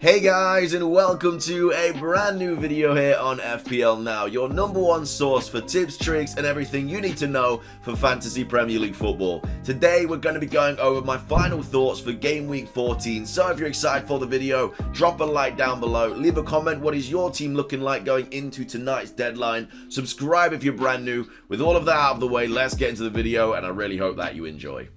Hey guys, and welcome to a brand new video here on FPL Now, your #1 source for tips, tricks, and everything you need to know for Fantasy Premier League football. Today we're going to be going over my final thoughts for Game Week 14, so if you're excited for the video, drop a like down below, leave a comment, what is your team looking like going into tonight's deadline, subscribe if you're brand new. With all of that out of the way, let's get into the video, and I really hope that you enjoy.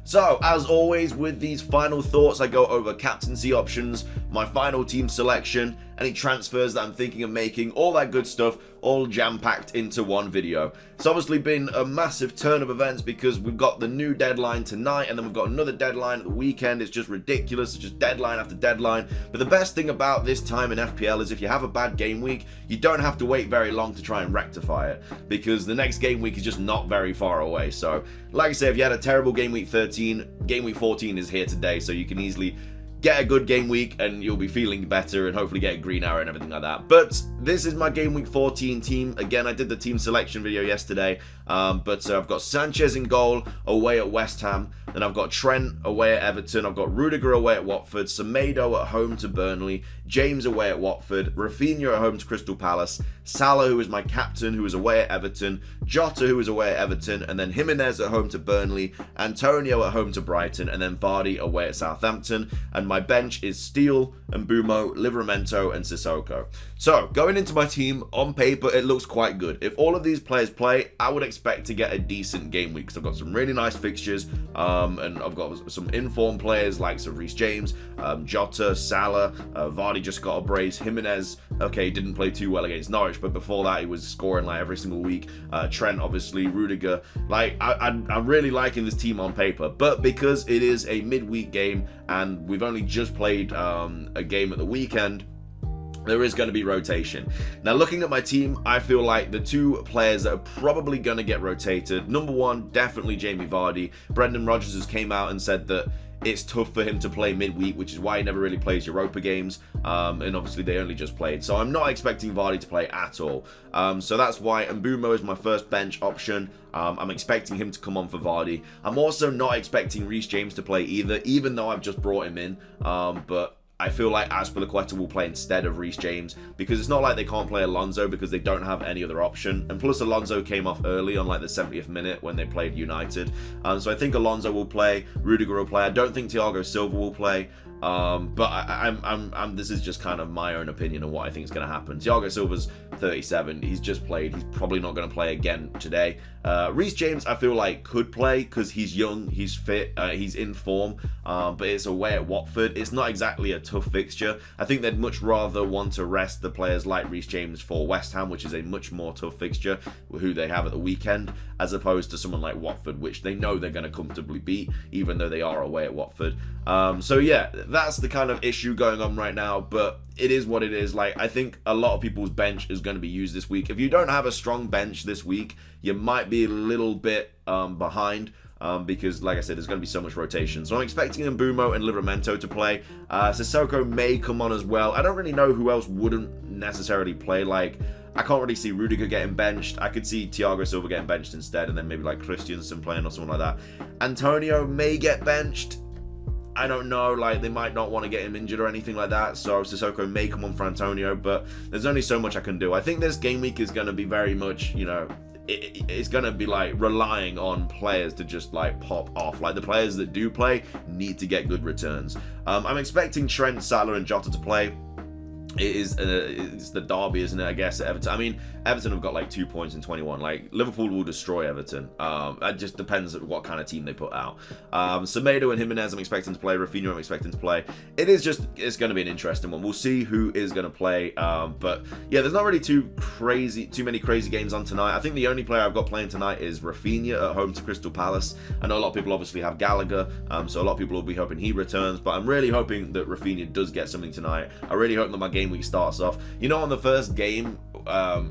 So, as always, with these final thoughts, I go over captaincy options, my final team selection, any transfers that I'm thinking of making, all that good stuff, all jam-packed into one video. It's obviously been a massive turn of events because we've got the new deadline tonight and then we've got another deadline at the weekend. It's just ridiculous. It's just deadline after deadline. But the best thing about this time in FPL is if you have a bad game week, you don't have to wait very long to try and rectify it because the next game week is just not very far away. So, like I say, if you had a terrible game week 13, game week 14 is here today, so you can easily get a good game week and you'll be feeling better and hopefully get a green arrow and everything like that. But this is my game week 14 team. Again, I did the team selection video yesterday, but I've got Sanchez in goal away at West Ham. Then I've got Trent away at Everton. I've got Rudiger away at Watford. Semedo at home to Burnley. James away at Watford. Rafinha at home to Crystal Palace. Salah, who is my captain, who is away at Everton. Jota, who is away at Everton. And then Jimenez at home to Burnley. Antonio at home to Brighton. And then Vardy away at Southampton. And my bench is Steele, Mbumo, Livramento, and Sissoko. So, going into my team, on paper, it looks quite good. If all of these players play, I would expect to get a decent game week because I've got some really nice fixtures, and I've got some informed players like Reece James, Jota, Salah, Vardy just got a brace, Jimenez, okay, didn't play too well against Norwich, but before that he was scoring like every single week, Trent obviously, Rudiger, like I'm really liking this team on paper, but because it is a midweek game and we've only just played a game at the weekend, there is going to be rotation. Now, looking at my team, I feel like the two players that are probably going to get rotated, number one, definitely Jamie Vardy. Brendan Rodgers has came out and said that it's tough for him to play midweek, which is why he never really plays Europa games, and obviously they only just played. So I'm not expecting Vardy to play at all. So that's why Mbumo is my first bench option. I'm expecting him to come on for Vardy. I'm also not expecting Reece James to play either, even though I've just brought him in, but I feel like Azpilicueta will play instead of Reece James because it's not like they can't play Alonso because they don't have any other option. And plus, Alonso came off early on like the 70th minute when they played United. So I think Alonso will play, Rudiger will play. I don't think Thiago Silva will play. But this is just kind of my own opinion of what I think is going to happen. Thiago Silva's 37. He's just played. He's probably not going to play again today. Reece James, I feel like, could play because he's young, he's fit, he's in form. But it's away at Watford. It's not exactly a tough fixture. I think they'd much rather want to rest the players like Reece James for West Ham, which is a much more tough fixture, who they have at the weekend, as opposed to someone like Watford, which they know they're going to comfortably beat, even though they are away at Watford. So yeah, that's the kind of issue going on right now, but it is what it is. Like, I think a lot of people's bench is going to be used this week. If you don't have a strong bench this week, you might be a little bit behind, because, like I said, there's going to be so much rotation. So I'm expecting Mbumo and Livramento to play. Sissoko may come on as well. I don't really know who else wouldn't necessarily play. Like, I can't really see Rudiger getting benched. I could see Thiago Silva getting benched instead, and then maybe like Christensen playing or something like that. Antonio may get benched. I don't know, like, they might not want to get him injured or anything like that, so Sissoko may come on for Antonio, but there's only so much I can do. I think this game week is going to be very much, you know, it's going to be, like, relying on players to just, like, pop off. Like, the players that do play need to get good returns. I'm expecting Trent, Salah, and Jota to play. It's the derby, isn't it, I guess, at Everton. I mean, Everton have got like 2 points in 21. Like, Liverpool will destroy Everton. That just depends on what kind of team they put out. Semedo and Jimenez I'm expecting to play. Rafinha I'm expecting to play. It's going to be an interesting one. We'll see who is going to play. But yeah, there's not really too many crazy games on tonight. I think the only player I've got playing tonight is Rafinha at home to Crystal Palace. I know a lot of people obviously have Gallagher, so a lot of people will be hoping he returns. But I'm really hoping that Rafinha does get something tonight. I really hope that my game week starts off, you know, on the first game,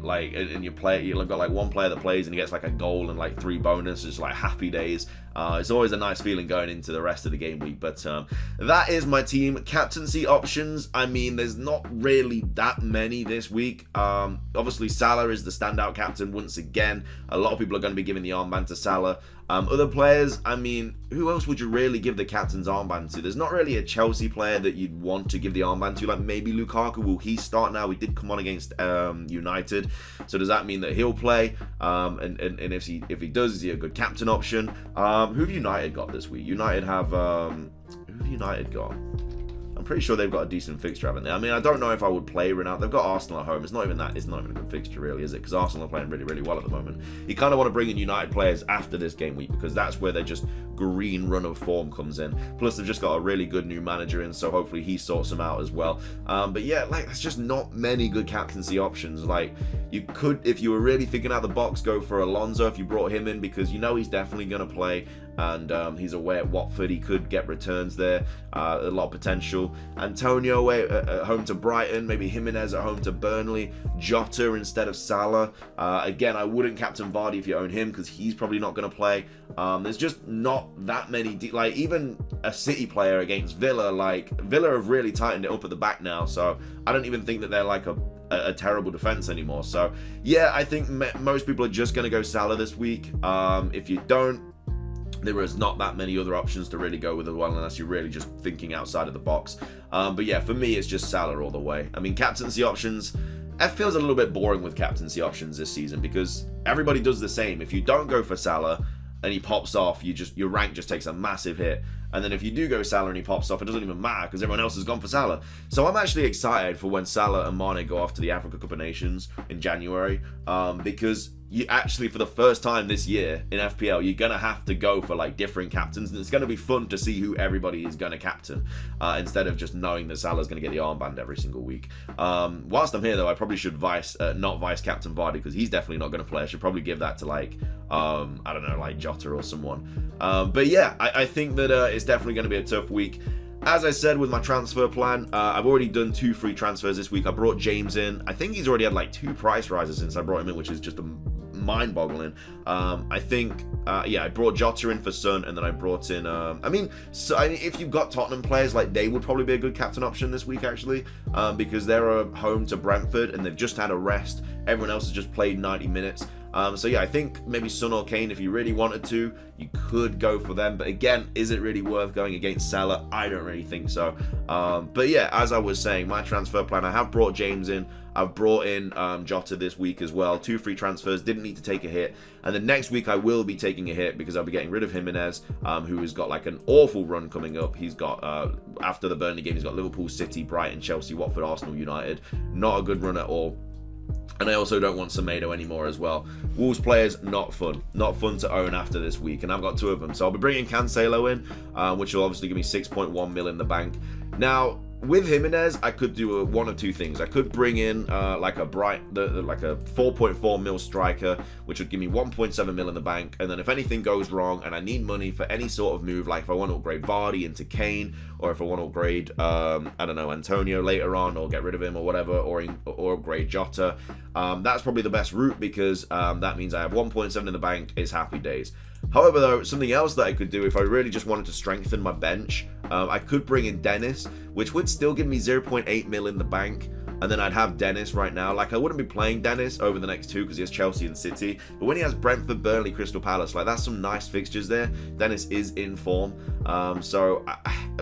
like, and you've got like one player that plays and he gets like a goal and like 3 bonuses, like happy days. It's always a nice feeling going into the rest of the game week. But that is my team. Captaincy options, I mean, there's not really that many this week. Obviously, Salah is the standout captain once again. A lot of people are going to be giving the armband to Salah. Other players, I mean, who else would you really give the captain's armband to? There's not really a Chelsea player that you'd want to give the armband to, like maybe Lukaku. Will he start now? He did come on against United, so does that mean that he'll play? And if he does, is he a good captain option? Who have United got this week? United have who have United got? I'm pretty sure they've got a decent fixture, haven't they? I mean, I don't know if I would play Ronaldo. They've got Arsenal at home. It's not even a good fixture, really, is it? Because Arsenal are playing really, really well at the moment. You kind of want to bring in United players after this game week because that's where their just green run of form comes in. Plus, they've just got a really good new manager in, so hopefully he sorts them out as well. But yeah, like, there's just not many good captaincy options. Like, you could, if you were really thinking out the box, go for Alonso if you brought him in because you know he's definitely going to play. And he's away at Watford. He could get returns there. A lot of potential. Antonio away at home to Brighton. Maybe Jimenez at home to Burnley. Jota instead of Salah. Again, I wouldn't captain Vardy if you own him because he's probably not going to play. There's just not that many. Like, even a City player against Villa. Like, Villa have really tightened it up at the back now. So I don't even think that they're like a terrible defense anymore. So yeah, I think most people are just going to go Salah this week. If you don't, there is not that many other options to really go with as well, unless you're really just thinking outside of the box. But yeah, for me, it's just Salah all the way. I mean, captaincy options, FPL's a little bit boring with captaincy options this season because everybody does the same. If you don't go for Salah and he pops off, your rank just takes a massive hit. And then if you do go Salah and he pops off, it doesn't even matter because everyone else has gone for Salah. So I'm actually excited for when Salah and Mane go off to the Africa Cup of Nations in January because you actually, for the first time this year in FPL, you're going to have to go for like different captains, and it's going to be fun to see who everybody is going to captain instead of just knowing that Salah's going to get the armband every single week. Whilst I'm here though, I probably should not vice captain Vardy because he's definitely not going to play. I should probably give that to like I don't know, like Jota or someone. But yeah, I think that it's definitely going to be a tough week. As I said with my transfer plan, I've already done 2 free transfers this week. I brought James in. I think he's already had like 2 price rises since I brought him in, which is just mind-boggling. I think, I brought Jota in for Son, and then I brought in, if you've got Tottenham players, like, they would probably be a good captain option this week, actually, because they're home to Brentford, and they've just had a rest. Everyone else has just played 90 minutes. So yeah, I think maybe Son or Kane, if you really wanted to, you could go for them. But again, is it really worth going against Salah? I don't really think so. But yeah, as I was saying, my transfer plan, I have brought James in. I've brought in Jota this week as well. 2 free transfers, didn't need to take a hit. And then next week I will be taking a hit because I'll be getting rid of Jimenez, who has got like an awful run coming up. He's got, after the Burnley game, he's got Liverpool, City, Brighton, Chelsea, Watford, Arsenal, United. Not a good run at all. And I also don't want Semedo anymore as well. Wolves players, not fun. Not fun to own after this week. And I've got 2 of them. So I'll be bringing Cancelo in, which will obviously give me 6.1 mil in the bank. Now, with Jimenez, I could do one of 2 things. I could bring in like a 4.4 mil striker, which would give me 1.7 mil in the bank. And then if anything goes wrong and I need money for any sort of move, like if I want to upgrade Vardy into Kane, or if I want to upgrade, I don't know, Antonio later on, or get rid of him or whatever, or upgrade Jota, that's probably the best route because that means I have 1.7 in the bank. It's happy days. However, though, something else that I could do if I really just wanted to strengthen my bench, I could bring in Dennis, which would still give me 0.8 mil in the bank, and then I'd have Dennis right now. Like, I wouldn't be playing Dennis over the next 2 because he has Chelsea and City, but when he has Brentford, Burnley, Crystal Palace, like, that's some nice fixtures there. Dennis is in form, so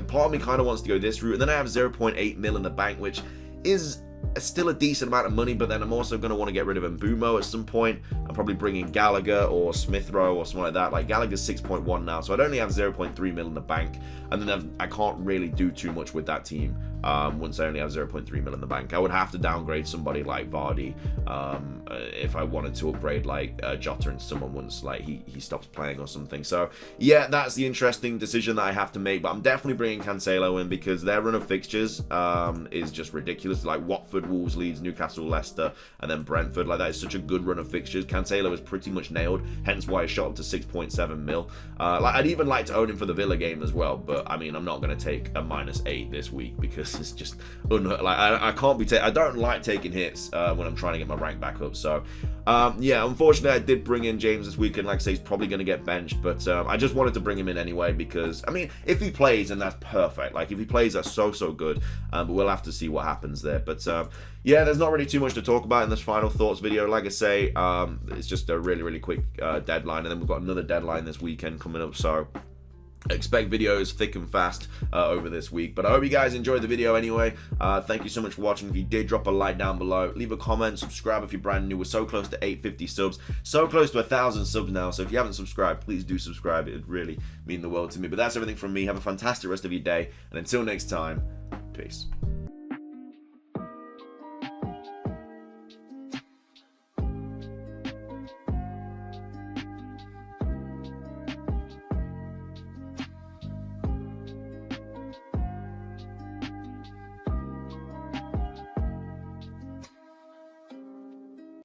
part of me kind of wants to go this route, and then I have 0.8 mil in the bank, which is still a decent amount of money, but then I'm also going to want to get rid of Mbumo at some point. I'm probably bringing Gallagher or Smith Rowe or something like that. Like, Gallagher's 6.1 now, so I'd only have 0.3 mil in the bank, and then I can't really do too much with that team once I only have 0.3 mil in the bank. I would have to downgrade somebody like Vardy if I wanted to upgrade like Jota into someone once like he stops playing or something. So yeah, that's the interesting decision that I have to make, but I'm definitely bringing Cancelo in because their run of fixtures is just ridiculous. Like Watford, Wolves, Leeds, Newcastle, Leicester, and then Brentford. Like, that is such a good run of fixtures. Cancelo is pretty much nailed, hence why I shot up to 6.7 mil. Like, I'd even like to own him for the Villa game as well, but I mean, I'm not going to take a -8 this week because it's just I can't be I don't like taking hits when I'm trying to get my rank back up. So Yeah, unfortunately, I did bring in James this weekend. Like I say, he's probably going to get benched, but I just wanted to bring him in anyway because, I mean, if he plays, then that's perfect. Like, if he plays, that's so good, but we'll have to see what happens there. But, yeah, there's not really too much to talk about in this final thoughts video. Like I say, it's just a really quick deadline, and then we've got another deadline this weekend coming up, so expect videos thick and fast over this week. But I hope you guys enjoyed the video anyway. Thank you so much for watching. If you did, drop a like down below, leave a comment, subscribe if you're brand new. We're so close to 850 subs, so close to 1,000 subs now, so if you haven't subscribed, please do subscribe. It would really mean the world to me. But that's everything from me. Have a fantastic rest of your day, and until next time, peace.